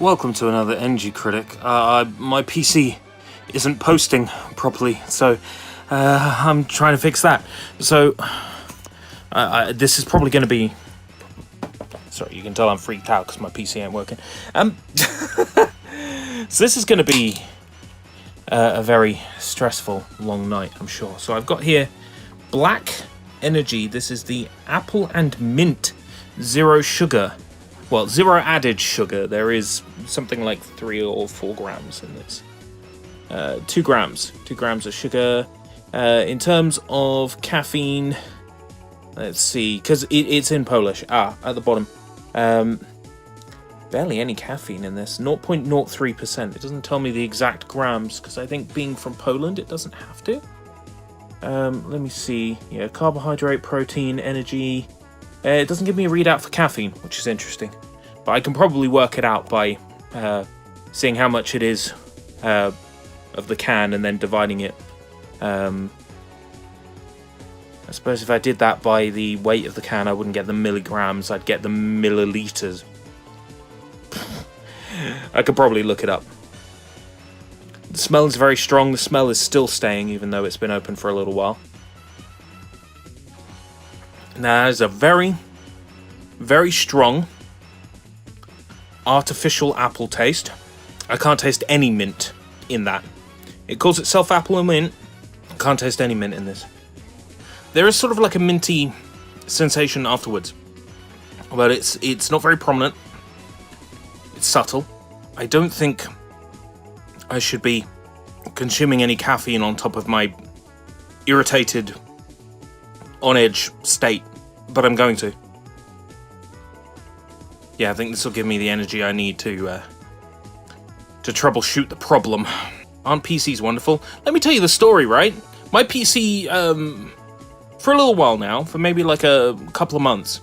Welcome to another Energy Critic. My PC isn't posting properly, so I'm trying to fix that. So this is probably going to be... Sorry, you can tell I'm freaked out because my PC ain't working. So this is going to be a very stressful, long night, I'm sure. So I've got here Black Energy. This is the Apple and Mint Zero Sugar. Well, zero added sugar. There is something like 3 or 4 grams in this. 2 grams. 2 grams of sugar. In terms of caffeine, let's see, because it's in Polish. At the bottom. Barely any caffeine in this. 0.03%. It doesn't tell me the exact grams, because I think being from Poland, it doesn't have to. Let me see. Yeah, carbohydrate, protein, energy. It doesn't give me a readout for caffeine, which is interesting. But I can probably work it out by seeing how much it is of the can and then dividing it. I suppose if I did that by the weight of the can, I wouldn't get the milligrams, I'd get the milliliters. I could probably look it up. The smell is very strong. The smell is still staying, even though it's been open for a little while. Now, there's a very, very strong artificial apple taste. I can't taste any mint in that. It calls itself apple and mint. I can't taste any mint in this. There is sort of like a minty sensation afterwards, but it's not very prominent. It's subtle. I don't think I should be consuming any caffeine on top of my irritated, on-edge state, but I'm going to. Yeah, I think this will give me the energy I need to troubleshoot the problem. Aren't PCs wonderful? Let me tell you the story, right? My PC, for a little while now, for maybe like a couple of months,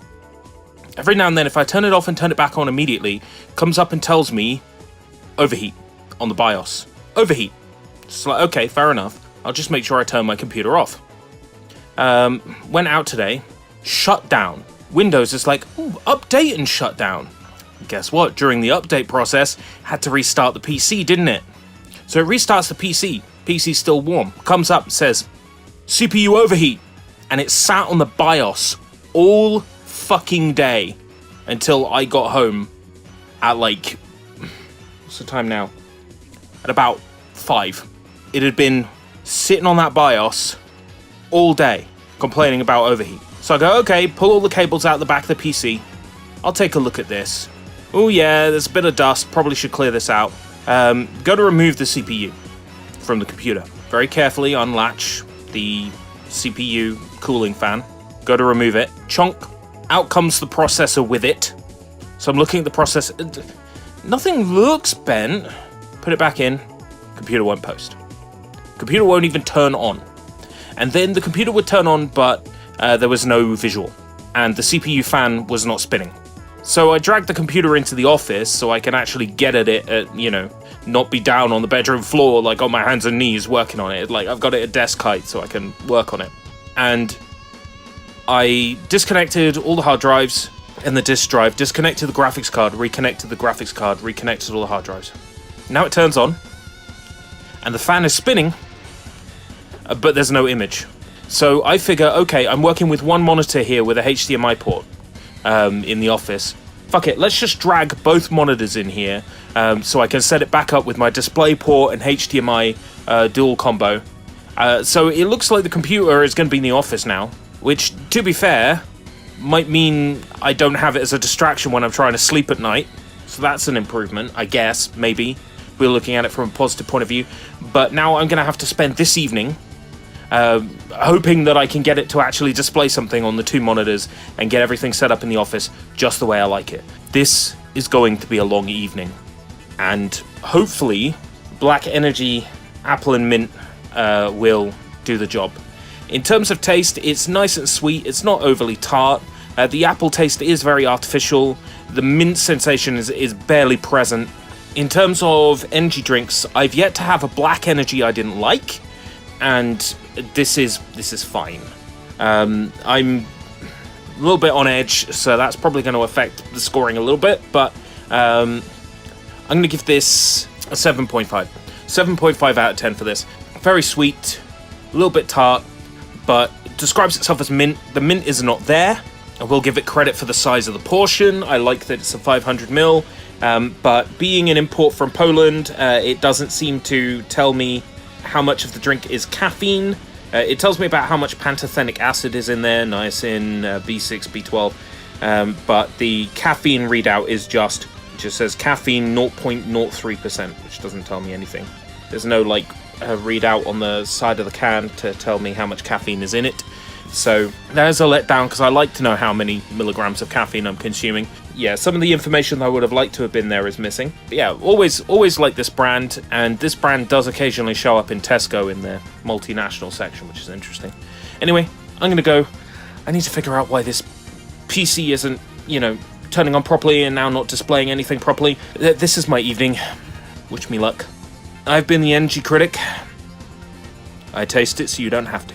every now and then, if I turn it off and turn it back on immediately, comes up and tells me, overheat, on the BIOS. Overheat. It's like, okay, fair enough. I'll just make sure I turn my computer off. Went out today, shut down. Windows is like, ooh, update and shut down. Guess what? During the update process, had to restart the PC, didn't it? So it restarts the PC. PC's still warm. Comes up, says, CPU overheat. And it sat on the BIOS all fucking day until I got home at like, what's the time now? At about 5. It had been sitting on that BIOS all day, complaining about overheat. So I go, okay, pull all the cables out the back of the PC. I'll take a look at this. Oh yeah, there's a bit of dust, probably should clear this out. Go to remove the CPU from the computer. Very carefully unlatch the CPU cooling fan. Go to remove it. Chunk. Out comes the processor with it. So I'm looking at the processor. Nothing looks bent. Put it back in. Computer won't post. Computer won't even turn on. And then the computer would turn on, but there was no visual. And the CPU fan was not spinning. So I dragged the computer into the office so I can actually get at it, not be down on the bedroom floor, like on my hands and knees working on it. Like, I've got it at desk height so I can work on it. And I disconnected all the hard drives and the disk drive, disconnected the graphics card, reconnected the graphics card, reconnected all the hard drives. Now it turns on, and the fan is spinning, but there's no image. So I figure, okay, I'm working with one monitor here with a HDMI port in the office. Fuck it, let's just drag both monitors in here so I can set it back up with my display port and HDMI dual combo. So it looks like the computer is going to be in the office now, which, to be fair, might mean I don't have it as a distraction when I'm trying to sleep at night. So that's an improvement, I guess, maybe. We're looking at it from a positive point of view. But now I'm going to have to spend this evening hoping that I can get it to actually display something on the 2 monitors and get everything set up in the office just the way I like it. This is going to be a long evening. And hopefully, Black Energy, Apple and Mint will do the job. In terms of taste, it's nice and sweet. It's not overly tart. The apple taste is very artificial. The mint sensation is barely present. In terms of energy drinks, I've yet to have a Black Energy I didn't like, and this is fine. I'm a little bit on edge, so that's probably going to affect the scoring a little bit, but I'm going to give this a 7.5. 7.5 out of 10 for this. Very sweet, a little bit tart, but it describes itself as mint. The mint is not there. I will give it credit for the size of the portion. I like that it's a 500ml, but being an import from Poland, it doesn't seem to tell me how much of the drink is caffeine. It tells me about how much pantothenic acid is in there, niacin, B6, B12, but the caffeine readout is just says caffeine 0.03%, which doesn't tell me anything. There's no like readout on the side of the can to tell me how much caffeine is in it. So there's a letdown, because I like to know how many milligrams of caffeine I'm consuming. Yeah, some of the information that I would have liked to have been there is missing. But yeah, always like this brand, and this brand does occasionally show up in Tesco in their multinational section, which is interesting. Anyway, I'm gonna go. I need to figure out why this PC isn't, turning on properly and now not displaying anything properly. This is my evening. Wish me luck. I've been the Energy Critic. I taste it so you don't have to.